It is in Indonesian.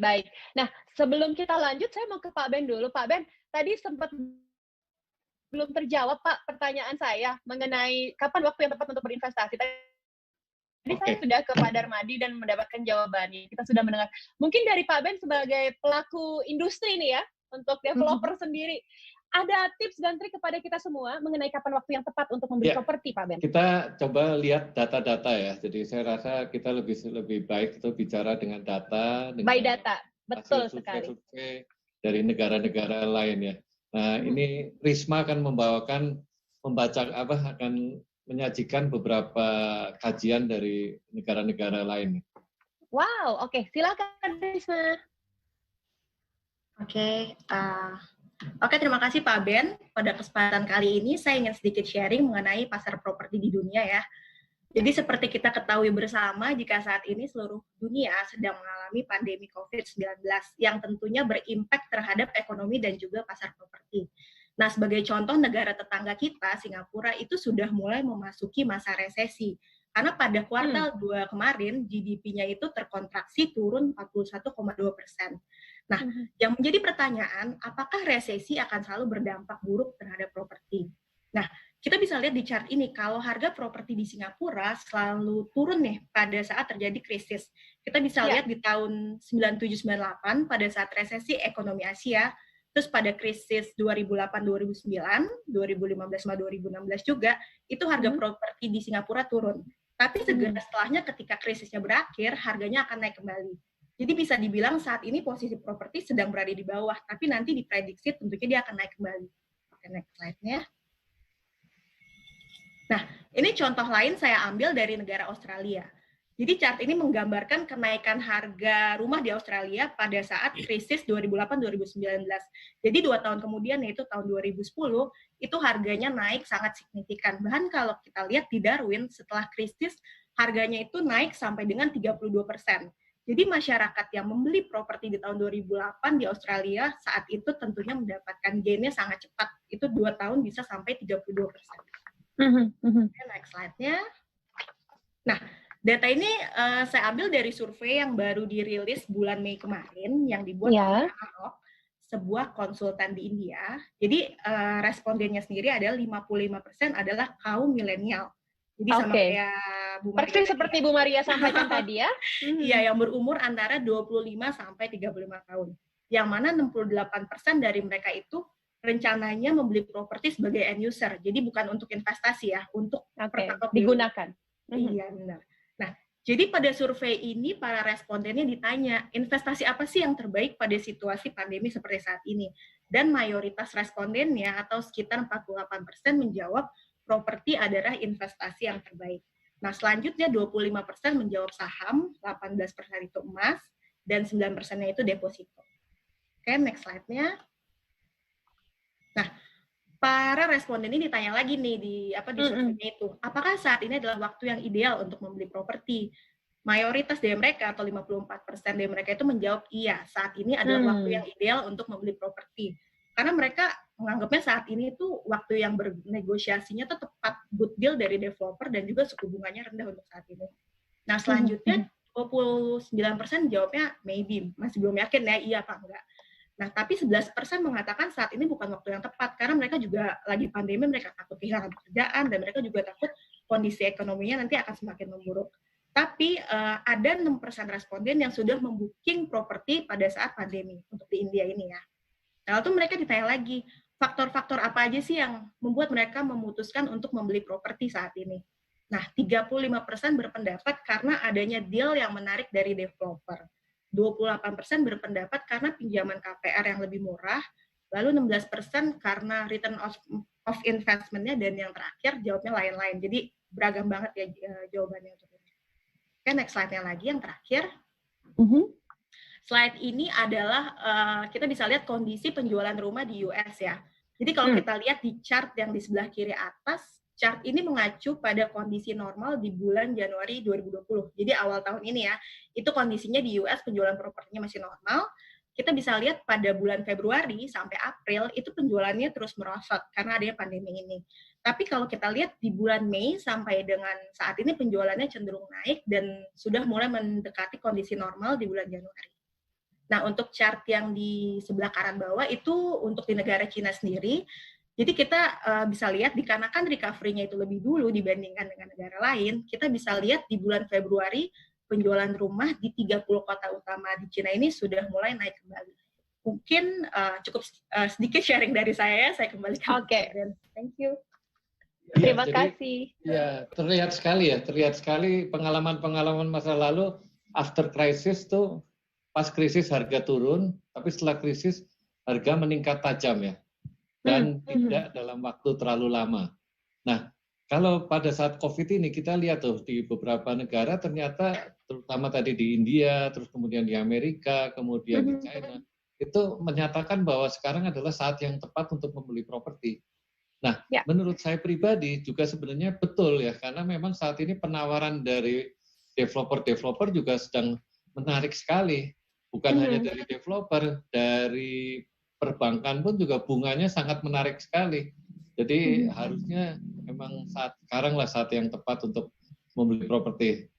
baik. Nah, sebelum kita lanjut, saya mau ke Pak Ben dulu. Pak Ben, tadi sempat belum terjawab Pak pertanyaan saya mengenai kapan waktu yang tepat untuk berinvestasi. Tadi saya sudah ke Pak Darmadi dan mendapatkan jawabannya. Kita sudah mendengar. Mungkin dari Pak Ben sebagai pelaku industri nih ya, untuk developer sendiri, ada tips dan trik kepada kita semua mengenai kapan waktu yang tepat untuk membeli properti, Pak Ben? Kita coba lihat data-data ya. Jadi saya rasa kita lebih baik itu bicara dengan data, dengan by data, betul hasil sekali. survei dari negara-negara lain ya. Nah, ini Risma akan akan menyajikan beberapa kajian dari negara-negara lain. Wow, oke. Silakan Risma. Oke, terima kasih Pak Ben. Pada kesempatan kali ini saya ingin sedikit sharing mengenai pasar properti di dunia ya. Jadi seperti kita ketahui bersama, jika saat ini seluruh dunia sedang mengalami pandemi COVID-19 yang tentunya berimpact terhadap ekonomi dan juga pasar properti. Nah, sebagai contoh negara tetangga kita, Singapura, itu sudah mulai memasuki masa resesi. Karena pada kuartal 2 kemarin, GDP-nya itu terkontraksi turun 41,2%. Nah, yang menjadi pertanyaan, apakah resesi akan selalu berdampak buruk terhadap properti? Nah, kita bisa lihat di chart ini, kalau harga properti di Singapura selalu turun nih pada saat terjadi krisis. Kita bisa lihat di tahun 97-98 pada saat resesi ekonomi Asia, terus pada krisis 2008-2009, 2015-2016 juga, itu harga properti di Singapura turun. Tapi segera setelahnya ketika krisisnya berakhir, harganya akan naik kembali. Jadi bisa dibilang saat ini posisi properti sedang berada di bawah, tapi nanti diprediksi tentunya dia akan naik kembali. Oke, next slide-nya. Nah, ini contoh lain saya ambil dari negara Australia. Jadi chart ini menggambarkan kenaikan harga rumah di Australia pada saat krisis 2008-2019. Jadi 2 tahun kemudian, yaitu tahun 2010, itu harganya naik sangat signifikan. Bahkan kalau kita lihat di Darwin, setelah krisis, harganya itu naik sampai dengan 32%. Jadi masyarakat yang membeli properti di tahun 2008 di Australia saat itu tentunya mendapatkan gain-nya sangat cepat. Itu 2 tahun bisa sampai 32%. Next slide-nya. Nah, data ini saya ambil dari survei yang baru dirilis bulan Mei kemarin yang dibuat oleh Amarok, sebuah konsultan di India. Jadi respondennya sendiri adalah 55% adalah kaum milenial. Jadi sama kayak Bu Maria. Persis seperti Bu Maria sampaikan tadi ya. Iya, yang berumur antara 25 sampai 35 tahun. Yang mana 68% dari mereka itu rencananya membeli properti sebagai end user. Jadi bukan untuk investasi ya, untuk digunakan. Iya, benar. Nah, jadi pada survei ini para respondennya ditanya, investasi apa sih yang terbaik pada situasi pandemi seperti saat ini? Dan mayoritas respondennya atau sekitar 48% menjawab properti adalah investasi yang terbaik. Nah, selanjutnya 25% menjawab saham, 18% itu emas, dan 9%-nya itu deposito. Oke, next slide-nya. Nah, para responden ini ditanya lagi nih di surveinya itu, apakah saat ini adalah waktu yang ideal untuk membeli properti? Mayoritas dari mereka atau 54% dari mereka itu menjawab iya, saat ini adalah waktu yang ideal untuk membeli properti. Karena mereka menganggapnya saat ini tuh waktu yang bernegosiasinya tuh tepat, good deal dari developer dan juga suku bunganya rendah untuk saat ini. Nah, selanjutnya 29% jawabnya maybe, masih belum yakin ya iya apa enggak. Nah, tapi 11% mengatakan saat ini bukan waktu yang tepat, karena mereka juga lagi pandemi, mereka takut kehilangan pekerjaan, dan mereka juga takut kondisi ekonominya nanti akan semakin memburuk. Tapi ada 6% responden yang sudah membooking properti pada saat pandemi, untuk di India ini ya. Nah, lalu mereka ditanya lagi, faktor-faktor apa aja sih yang membuat mereka memutuskan untuk membeli properti saat ini? Nah, 35% berpendapat karena adanya deal yang menarik dari developer. 28% berpendapat karena pinjaman KPR yang lebih murah, lalu 16% karena return of investment-nya, dan yang terakhir jawabnya lain-lain. Jadi beragam banget ya jawabannya. Oke, next slide-nya lagi, yang terakhir. Slide ini adalah, kita bisa lihat kondisi penjualan rumah di US ya. Jadi kalau kita lihat di chart yang di sebelah kiri atas, chart ini mengacu pada kondisi normal di bulan Januari 2020. Jadi awal tahun ini ya, itu kondisinya di US penjualan propertinya masih normal. Kita bisa lihat pada bulan Februari sampai April, itu penjualannya terus merosot karena adanya pandemi ini. Tapi kalau kita lihat di bulan Mei sampai dengan saat ini penjualannya cenderung naik dan sudah mulai mendekati kondisi normal di bulan Januari. Nah, untuk chart yang di sebelah kanan bawah itu untuk di negara Cina sendiri. Jadi kita bisa lihat dikarenakan recovery-nya itu lebih dulu dibandingkan dengan negara lain, kita bisa lihat di bulan Februari penjualan rumah di 30 kota utama di Cina ini sudah mulai naik kembali. Mungkin cukup sedikit sharing dari saya kembalikan. Oke. Thank you. Terima kasih. Ya, terlihat sekali pengalaman-pengalaman masa lalu after crisis tuh, pas krisis harga turun, tapi setelah krisis harga meningkat tajam ya, dan tidak dalam waktu terlalu lama. Nah, kalau pada saat COVID ini kita lihat tuh di beberapa negara ternyata, terutama tadi di India, terus kemudian di Amerika, kemudian di China, itu menyatakan bahwa sekarang adalah saat yang tepat untuk membeli properti. Nah, menurut saya pribadi juga sebenarnya betul ya, karena memang saat ini penawaran dari developer juga sedang menarik sekali. Bukan hanya dari developer, dari perbankan pun juga bunganya sangat menarik sekali. Jadi harusnya memang sekarang lah saat yang tepat untuk membeli properti.